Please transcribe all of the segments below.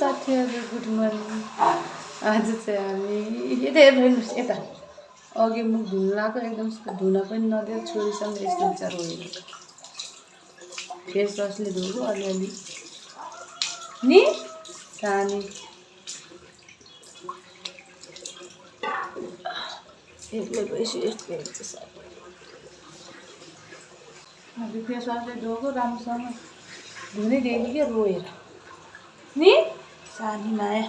साथीहरु good morning. आज चाहिँ हामी यता हेर्नुहोस् यता अघि मुख धुन लाग्यो एकदम धुन पनि नदियो छोरीसँग यस्तो विचार रोएर फेस वासले धोएको अलिअलि नि सानी एक्लै भएपछि यस्तो हुन्छ साथी अझै फेस वासले धोएको राम्रोसँग धुनै दिएन क्या रोएर नि सानी माया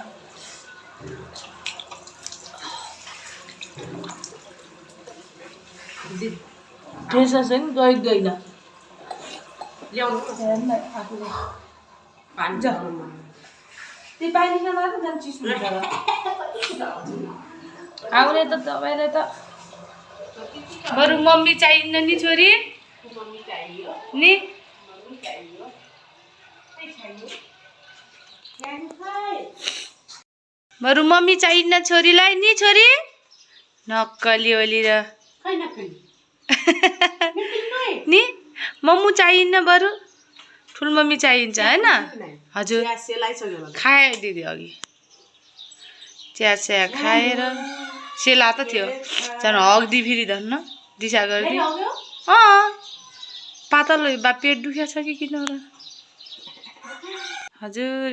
फेस वास पनि गएन ल्याउनु आफूले त्यही पानीमा मात्र झन् चिसो हुन्छ आउने त तपाईँलाई त बरु मम्मी चाहिन्न नि छोरी नि बरु मम्मी चाहिन्न छोरीलाई नि छोरी नक्कली ओली र नि मम्मू चाहिन्न बरु ठुल मम्मी चाहिन्छ हैन हजुर खाए दिदी अघि चिया चिया खाएर सेला त थियो झन् हग्दी फेरि धन्न दिशा गर्दै पातल बा पेट दुख्या छ कि किन र हजुर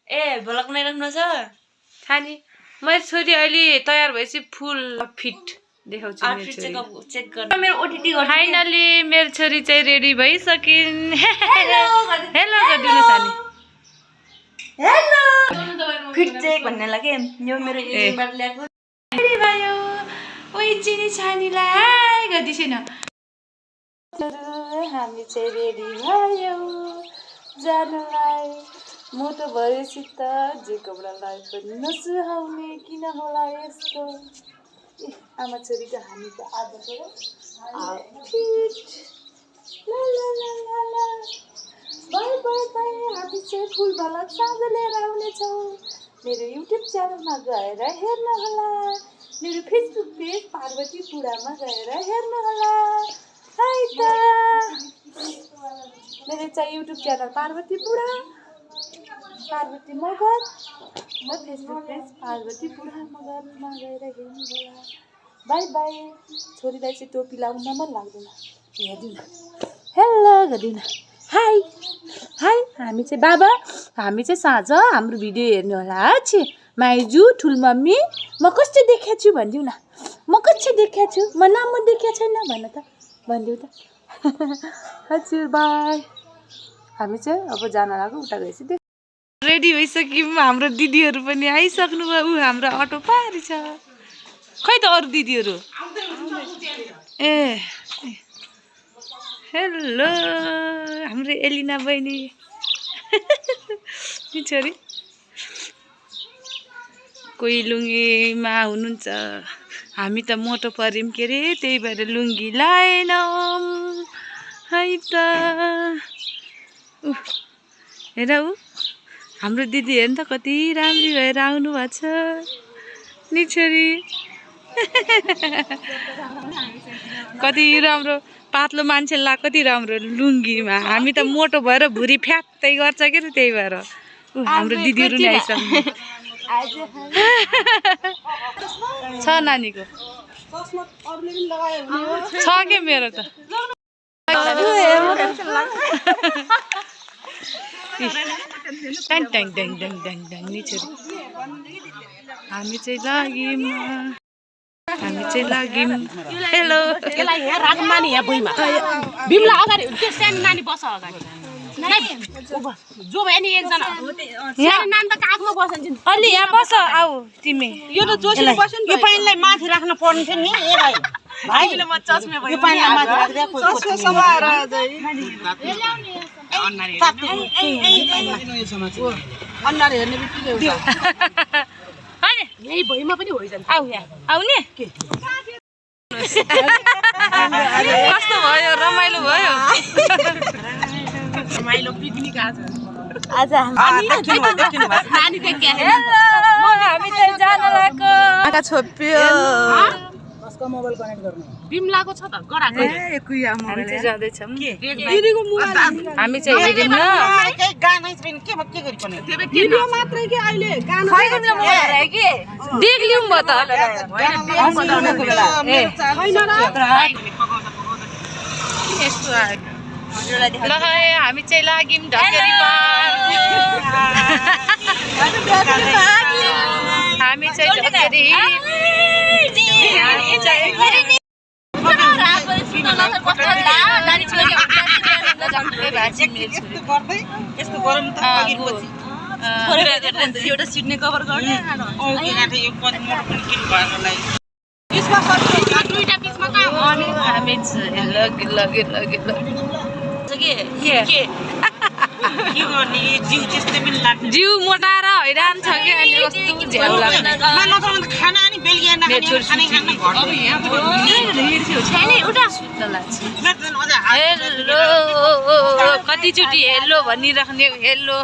ए भलक नै राख्नु छ थानी मैले छोरी अहिले तयार भएपछि फुल फिट देखाउँछु मेरो ओटीटी फाइनली मेरो छोरी चाहिँ रेडी भइसकिन् हेलो गरिदिनु सानी हेलो फिट चेक भन्ने लागि यो मेरो एबाट ल्याएको रेडी भयो ओइ चिनी छानीलाई हाय गर्दिछु न हामी चाहिँ रेडी भयो जानुलाई मोटो भएपछि त जे कपडालाई पनि नसुहाउने किन होला यस्तो आमा छोरीको हामी त आज फिट ला ला ला ला ला बाई बाई बाई हामी चाहिँ फुल भलक साँझ लिएर आउनेछौँ मेरो युट्युब च्यानलमा गएर हेर्नु होला मेरो फेसबुक पेज पार्वती पुडामा गएर हेर्नु होला हाय त मेरो चाहिँ युट्युब च्यानल पार्वती पुडा पार्वती मगर र फेसबुक पेज पार्वती पुडा मगरमा गएर हेर्नु होला बाई बाई छोरीलाई चाहिँ टोपी लाउन मन लाग्दैन हेर्दिन हेलो गर्दिन हाई हाई हामी चाहिँ बाबा हामी चाहिँ साँझ हाम्रो भिडियो हेर्नु होला छि माइजू ठुल मम्मी म कस्तो देखाएको छु भनिदिउ न म कस्तो देखाएको छु म नाम देखाएको छैन भन त भनिदिउ त हजुर बाई हामी चाहिँ अब जान लाग्यो उता गएपछि रेडी भइसक्यौँ हाम्रो दिदीहरू पनि आइसक्नु भयो ऊ हाम्रो अटो पारी छ खै त अरू दिदीहरू ए हेलो हाम्रो एलिना बहिनी छोरी कोही लुङ्गीमा हुनुहुन्छ हामी त मोटो पर्यौँ के अरे त्यही भएर लुङ्गी लाएनौँ है त हेर ऊ हाम्रो दिदी हेर्नु त कति राम्री भएर आउनु भएको छ नि छोरी कति राम्रो पातलो मान्छेलाई कति राम्रो लुङ्गीमा हामी त मोटो भएर भुरी फ्यात्तै गर्छ के त्यही भएर हाम्रो दिदीहरू नि आइसक्नु छ नानीको छ के मेरो त ट्याङ ट्याङ ट्याङ ट्याङ ट्याङ ट्याङ नि छोरी हामी चाहिँ लाग्यौँ हेलो यसलाई यहाँ राख्नुमा नि यहाँ भुइँमा बिमला अगाडि त्यो सानो नानी बस अगाडि जो भयो नि एकजना सानो नानी त काखमा बस्छ अलि यहाँ बस आऊ तिमी यो त जोशीले बस्यो नि यो पानीलाई माथि राख्न पर्ने थियो नि ए भाइ भाइले म चस्मे भयो यो पानीलाई माथि राख्दै चस्मे समाएर अन्नाले हेर्ने बित्तिकै हुन्छ यही भुइँमा पनि होइजान्छ आऊ यहाँ आउने कस्तो भयो रमाइलो भयो रमाइलो पिकनिक आज हामी चाहिँ जान लाग्यो छोप्यो कसको मोबाइल कनेक्ट गर्नु बिमलाको छ त गराको हामी चाहिँ जाँदैछौँ हामी चाहिँ हेर्यौँ ल भिडियो मात्रै के अहिले गाना देख लिउँ भयो त यस्तो आयो ल हामी चाहिँ लाग्यौँ ढकेरीमा हामी चाहिँ ढकेरी एउटा सिड्ने कभर गर्ने दुईटा पिसमा हामी जिउ मोटाएर हैरान छ कि अनि कस्तो झ्याउ लाग्ने हेलो कतिचोटि हेलो भनिराख्ने हेलो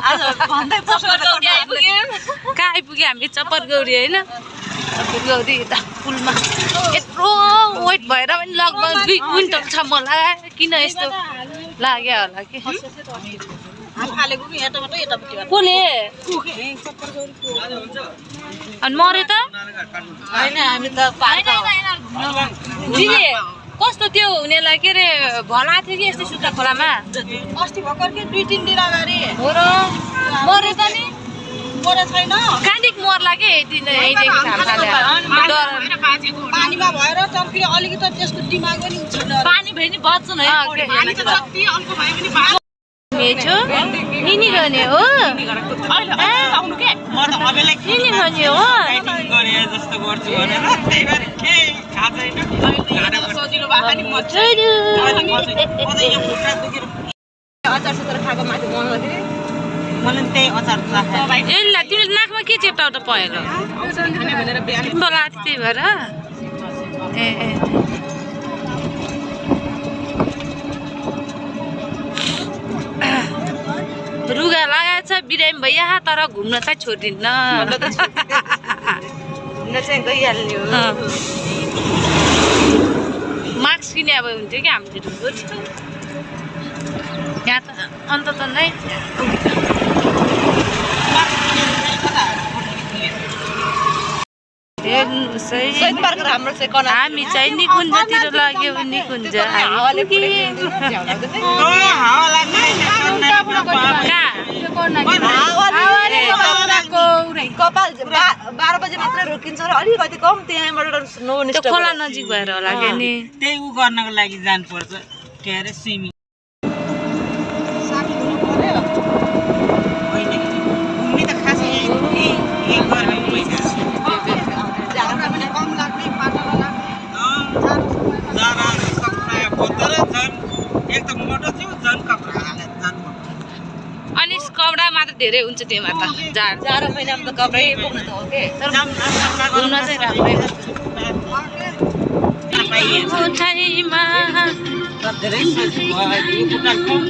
कहाँ आइपुग्यो हामी चप्परगौरी होइन चप्परगौरी यता पुलमा यत्रो वेट भएर पनि लगभग 2 क्विन्टल छ मलाई किन यस्तो लाग्यो होला कि कसले अनि मर्यो त दिदी कस्तो त्यो हुनेलाई के अरे भला थियो कि यस्तै सुत्ता खोलामा अस्ति भर्खर के 2-3 दिन अगाडि हो र मर्यो त नि मरे छैन कहाँदेखि मर्ला के यहीँदेखि थाहा थाल्यो पानीमा भएर चम्की अलिकति त्यसको दिमाग पनि उछिन्छ पानी भए नि बच्छन् है पानी त जति अल्को भए पनि मेचो निनी गर्ने हो अहिले आउनु के म त अबेलाई निनी गर्ने हो गरे जस्तो गर्छु भनेर त्यही भएर के थाहा छैन सजिलो भए नि म चाहिँ यो खुट्टा दुखेर अचार सुतेर खाएको माथि मन लाग्यो मलाई त्यही अचार राखे यसलाई तिमीले नाकमा के चेप्टाउ त पहेँलो भनेर बिहान बोलाएको त्यही भएर ए रुगा लगाएको छ बिरामी भइया तर घुम्न चाहिँ छोडिदिन्न घुम्न चाहिँ गइहाल्ने हो मास्क किने अब हुन्थ्यो कि हामीले ढुङ्गो यहाँ त अन्त त नै हामी चाहिँ निकुञ्जतिर लाग्यो निकुञ्ज कपाल 12 बजे मात्रै रोकिन्छ र अलिकति कम त्यहाँबाट खोला नजिक भएर होला कि नि त्यही उ गर्नको लागि जानुपर्छ के अरे स्विमिङ घुम्ने त खासै यही गर्ने होइन एकदम मोटो थियो झन् कपडा अनि कपडा मात्र धेरै हुन्छ त्योमा त जाडो महिनामा त कपडै बोक्नु त हो के घुम्न चाहिँ राम्रै ठाउँमा धेरै सजिलो भयो यो खुट्टा कम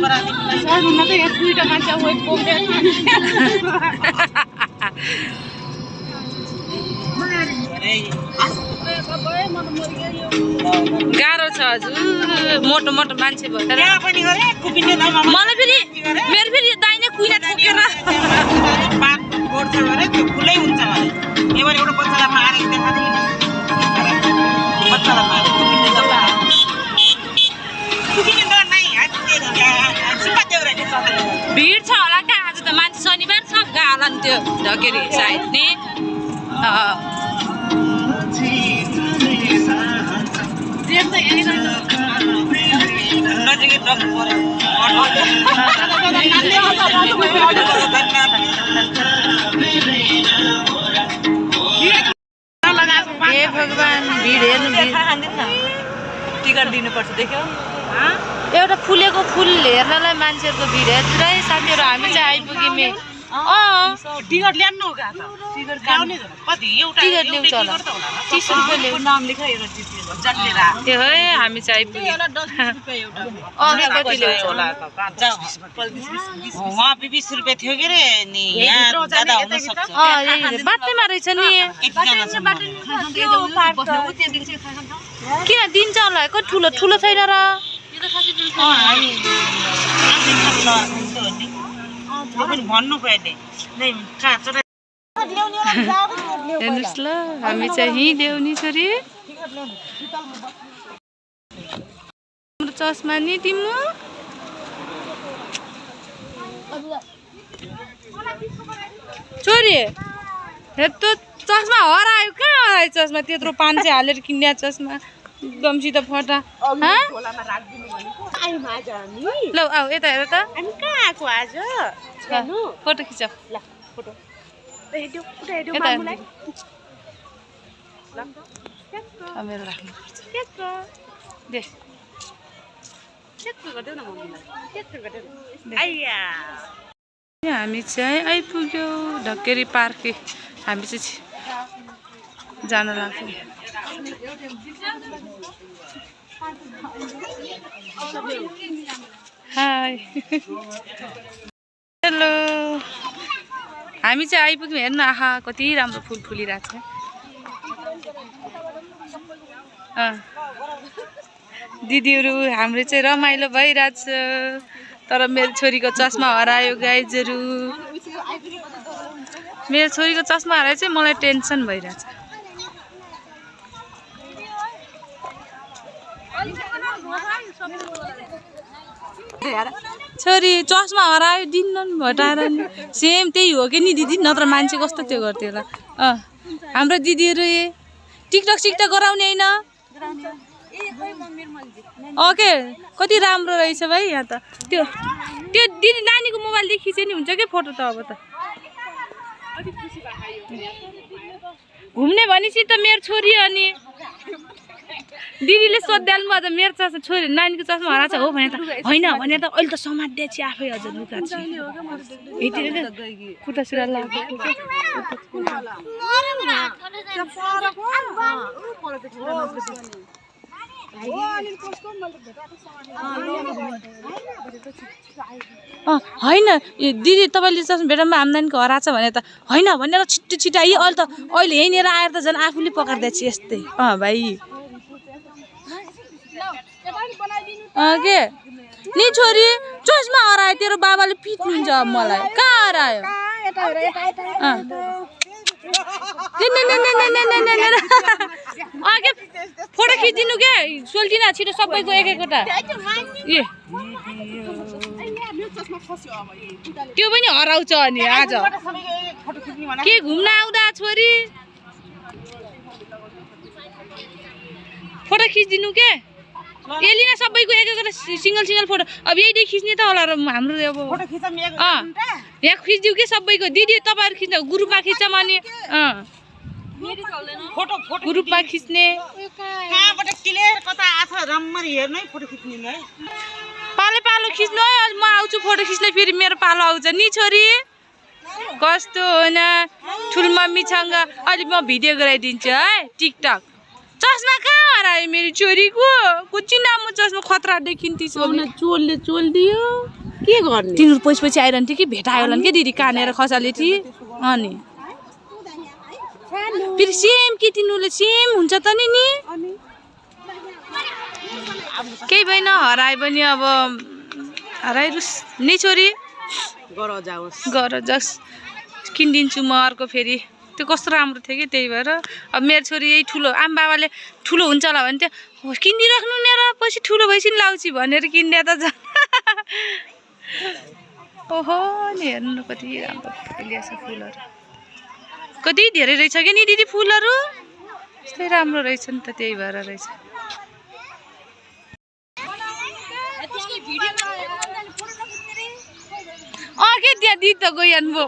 गाह्रो छ हजुर मोटो मोटो मान्छे भयो तर त्यहाँ पनि गरे कुपिने ठाउँमा मलाई फेरि मेरो फेरि दाहिने कुइना ठोकेर पात गोड्छ भने त्यो फुलै हुन्छ भने एबार एउटा बच्चालाई मारेको देखाएको बच्चालाई मारेको कुपिने जग्गा कुपिने त नै सुक्खा देउराली भिड छ होला क्या आज त मान्छे शनिबार छ गएको होला नि त्यो ढकेरी सायद नि नजिकै डक्टर पऱ्यो हे भगवान भिड हेर्नु टिकट दिनुपर्छ देख्यौ एउटा फुलेको फुल हेर्नलाई मान्छेहरूको भिड हेर्दै साथीहरू हामी चाहिँ आइपुग्यौँ टिकट ल्याउनु हो गएको टिकट ल्याउने कति एउटा टिकट ल्याउँछ होला 30 रुपियाँ ल्याउँछ नाम लेखाएर जन्मेर त्यो है हामी चाहिँ आइपुग्यौँ कति ल्याउँछ होला वहाँ 20 रुपियाँ थियो के रे नि यहाँ ज्यादा हुन सक्छ बाटैमा रहेछ नि एकजना किन दिन्छ होला कति ठुलो ठुलो छैन र भन्नु पर्ने हेर्नुहोस् ल हामी चाहिँ ल्याउने छोरी हाम्रो चस्मा नि तिम्रो छोरी यत्रो चस्मा हरायो कहाँ हरायो चस्मा त्यत्रो 500 हालेर किन्ने चस्मा एकदम सिधा फटा ल आऊ यता हेर त फोटो खिच मेरो राख्नुपर्छ दे हामी चाहिँ आइपुग्यो ढक्केरी पार्क हामी चाहिँ जान लाग्यो हाई हेलो हामी चाहिँ आइपुग्यौँ हेर्नु आहा कति राम्रो फुल फुलिरहेको छ दिदीहरू हाम्रो चाहिँ रमाइलो भइरहेछ तर मेरो छोरीको चस्मा हरायो गाइजहरू मेरो छोरीको चस्मा हरायो चाहिँ मलाई टेन्सन भइरहेछ छोरी चस्मा हरायो दिन्न भटाएर नि सेम त्यही हो कि नि दिदी नत्र मान्छे कस्तो त्यो गर्थ्यो होला हाम्रो दिदीहरू टिकटक सिकटक गराउने होइन ओके कति राम्रो रहेछ भाइ यहाँ त त्यो त्यो दिदी नानीको मोबाइलदेखि खिचे नि हुन्छ कि फोटो त अब त घुम्ने भनेपछि त मेरो छोरी अनि दिदीले सोध्याल्नु भयो त मेरो चस्मा छोरी नानीको चस्मा हराएको छ हो भने त होइन भने त अहिले त समात्दै छि आफै हजुर लुगा छि खुट्टा सुरा लगाएको होइन दिदी तपाईँले चस्मा भेटाउनु आम्दानीको हराएको छ भने त होइन भनेर छिट्टो छिट्टो आइयो अहिले यहीँनिर आएर त झन् आफूले पकाइदिएछ यस्तै भाइ के नि छोरी चस्मा हरायो तेरो बाबाले पिट्नुहुन्छ मलाई कहाँ हरायो फोटो खिचिदिनु के सोल्टिना छिटो सबैको एक एकवटा ए त्यो पनि हराउँछ अनि आज के घुम्न आउँदा छोरी फोटो खिचिदिनु के एलिना सबैको एक एकवटा सिंगल सिंगल फोटो अब यही खिच्ने त होला र हाम्रो अब यहाँ खिचिदिउ के सबैको दिदी तपाईँहरू खिच्नु ग्रुपमा खिच्छौँ अनि ग्रुपमा खिच्ने पालो पालो खिच्नु है म आउँछु फोटो खिच्ने फेरि मेरो पालो आउँछ नि छोरी कस्तो होइन ठुल मम्मीसँग अलि म भिडियो गराइदिन्छु है टिकटक चस्मा कहाँ हरायो मेरो छोरीको कुची नामो चस्मा खतरा देखिन्थ्यो चोलले चोलिदियो के गर्ने तिनीहरू पछि आइरहन्थ्यो कि भेटायो होला कि दिदी कानेर खसाले थिए अनि फेरि सेम कि तिनीहरूले सेम हुन्छ त नि केही भएन हरायो भने अब हराइरुस् नि छोरी गर जाओस् किनिदिन्छु म अर्को फेरि त्यो कस्तो राम्रो थियो कि त्यही भएर अब मेरो छोरी यही ठुलो आमा बाबाले ठुलो हुन्छ होला भने त्यो किनिदिइराख्नु नि र पछि ठुलो भएपछि लाउँछु भनेर किन्ने त झन् ओहो नि हेर्नु न कति राम्रो फुलिएको छ फुलहरू कति धेरै रहेछ कि नि दिदी फुलहरू यस्तै राम्रो रहेछ नि त त्यही भएर रहेछ के त्यहाँ दिदी त गइहान भो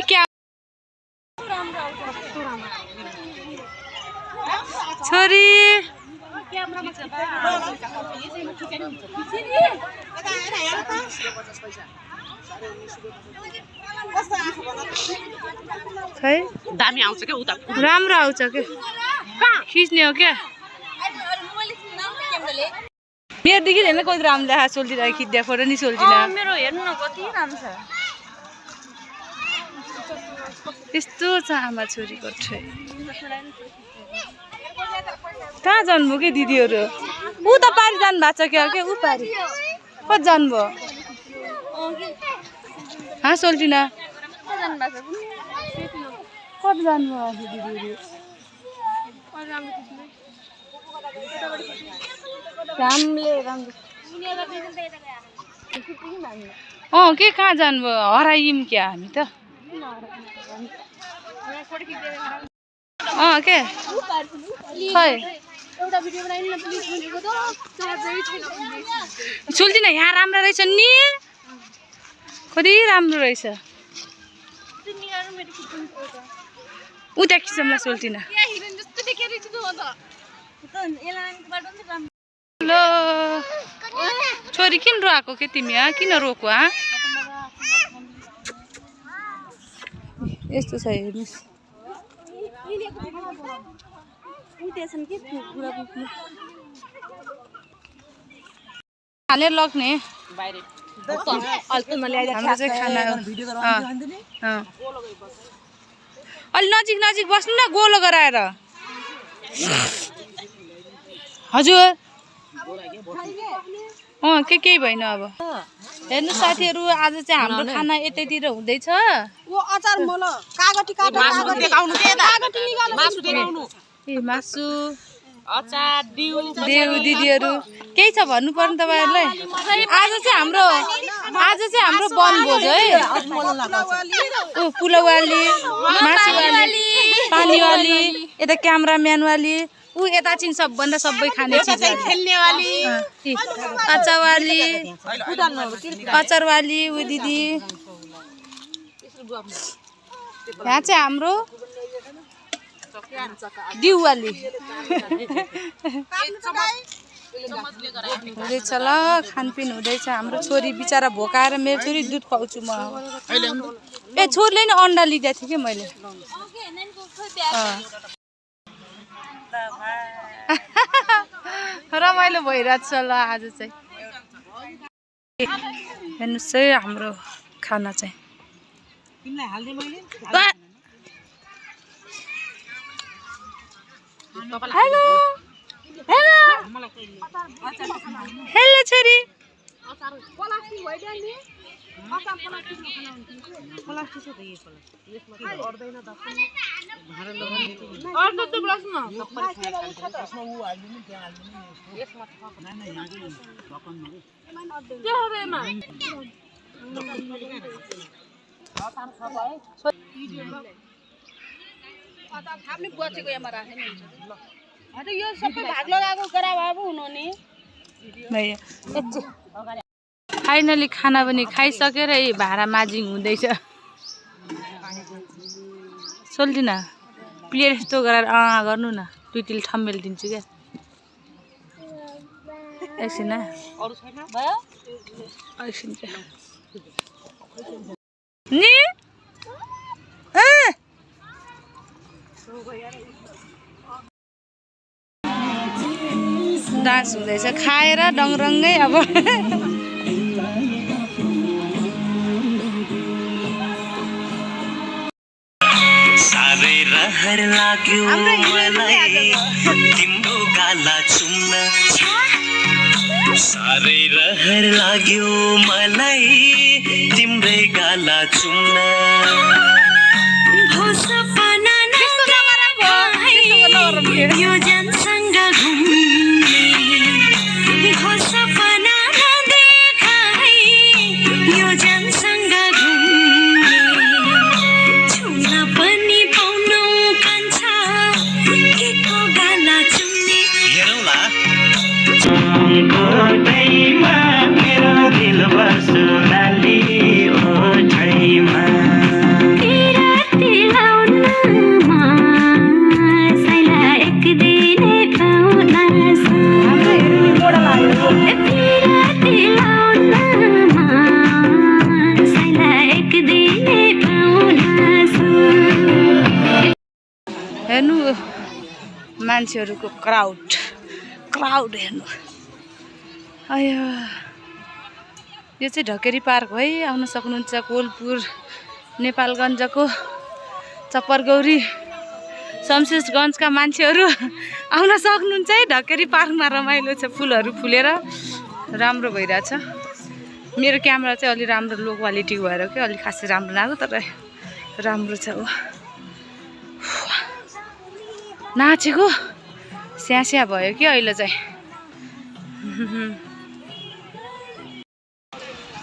क्या छोरी खै दामी आउँछ के उता राम्रो आउँछ के खिच्ने हो क्या मेरोदेखि हेर्न कति राम्रो देखा सोल्टिँदा खिच्दा फोटो नि सोल्टिँदा मेरो हेर्नु न कति राम्रो छ यस्तो छ आमा छोरीको कहाँ जानुभयो कि दिदीहरू ऊ त पारि जानु भएको छ क्या के ऊ पारि कति जानुभयो हाँ सोल्टिना कति जानुभयो दिदीहरू के कहाँ जानुभयो हराइम क्या हामी त के खै सोल्टिना यहाँ राम्रो रहेछ नि कति राम्रो रहेछ उता किसिमलाई सोल्टिना ल छोरी किन रोएको के तिमी किन रोको यस्तो छ हेर्नुहोस् हालेर लग्ने हाम्रो चाहिँ खाना अलि नजिक नजिक बस्नु न गोलो गराएर हजुर केही भएन अब हेर्नु साथीहरू आज चाहिँ हाम्रो खाना यतैतिर हुँदैछ ए मासु अचार देउ दिदीहरू केही छ भन्नु पर्ने तपाईँहरूलाई आज चाहिँ हाम्रो वनभोज है पुलावाली मासुवाली पानीवाली यता क्यामराम्यानवाली ऊ यता चाहिँ सबभन्दा सबै खाने अचारवाली ऊ दिदी यहाँ चाहिँ हाम्रो दिउवाली हुँदैछ ल खानपिन हुँदैछ हाम्रो छोरी बिचरा भोकाएर मेरो छोरी दुध खुवाउँछु म ए छोरीले नि अन्डा लिइदिएको थिएँ कि मैले रमाइलो भइरहेको छ ल आज चाहिँ हेर्नुहोस् है हाम्रो खाना चाहिँ हेलो हेलो हेलो छोरी फाइनली खाना पनि खाइसकेर भाँडा माझिङ हुँदैछ सोल्टिना प्लेट यस्तो गरेर गर्नु न दुईतिल ठम्मेल दिन्छु क्या एकछिन नि डान्स हुँदैछ खाएर डङरङ्गै अब साह्रै रहर लाग्यो मलाई तिम्रो गाला चुम्न साह्रै रहर लाग्यो मलाई तिम्रै गाला चुम्न यो जनसँग घुम्ने सपना नदेखाई यो जनसँग घुम्ने छुन पनि पाउनु कान्छ के को गाला चुम्ने हेरौँला कोटैमा मेरो दिल बसुलाली ओठैमा हेर्नु मान्छेहरूको क्राउड हेर्नु अयो यो चाहिँ ढकेरी पार्क है आउन सक्नुहुन्छ कोलपुर नेपालगञ्जको चप्परगौरी शमशेरगञ्जका मान्छेहरू आउन सक्नुहुन्छ है। ढकेरी पार्कमा रमाइलो छ, फुलहरू फुलेर राम्रो भइरहेछ। मेरो क्यामेरा चाहिँ अलि राम्रो लो क्वालिटी भएर कि अलि खासै राम्रो नआएको, तर राम्रो छ। हो नाचेको स्यास्या भयो कि अहिले चाहिँ।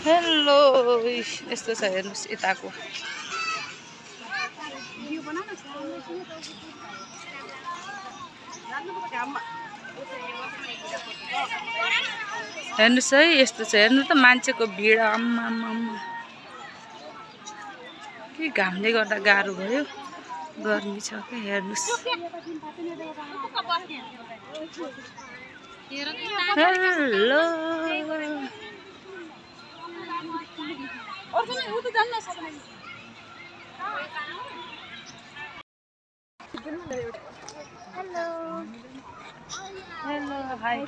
हेलो यस्तो छ हेर्नुहोस् यताको। हेर्नुहोस् है यस्तो छ, हेर्नु त मान्छेको भिड। आम्मा के घामले गर्दा गाह्रो भयो, गर्मी छ क्या। हेर्नुहोस् हेलो हेलो हाई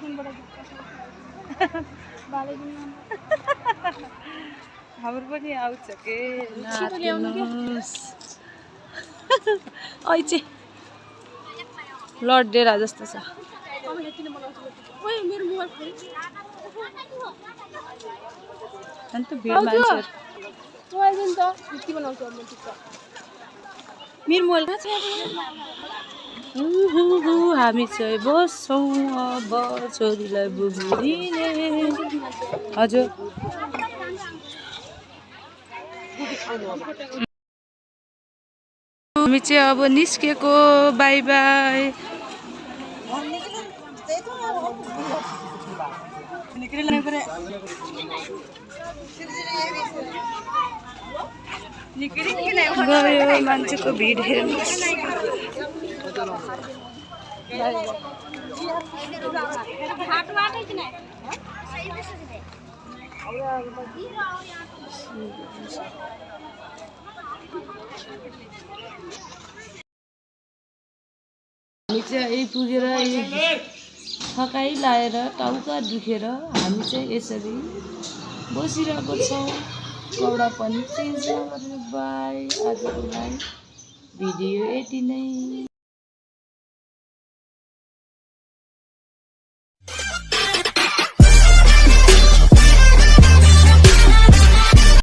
हाम्रो पनि आउँछ के ऐचे लडेरा जस्तो छ। अन्त भिड मान्छेहरू मेरो मोबाइल कहाँ छ? हामी चाहिँ बस्छौँ अब छोरीलाई बुझिदिने। हजुर हामी चाहिँ अब निस्केको। By by. गयो मान्छेको भिड हेर्नुहोस्। हामी चाहिँ यही पुगेर थकाइ लाएर टाउका दुखेर हामी चाहिँ यसरी बसिरहेको छौँ। कपडा पनि चेन्ज नगरेर। बाई। आजको लागि भिडियो यति नै।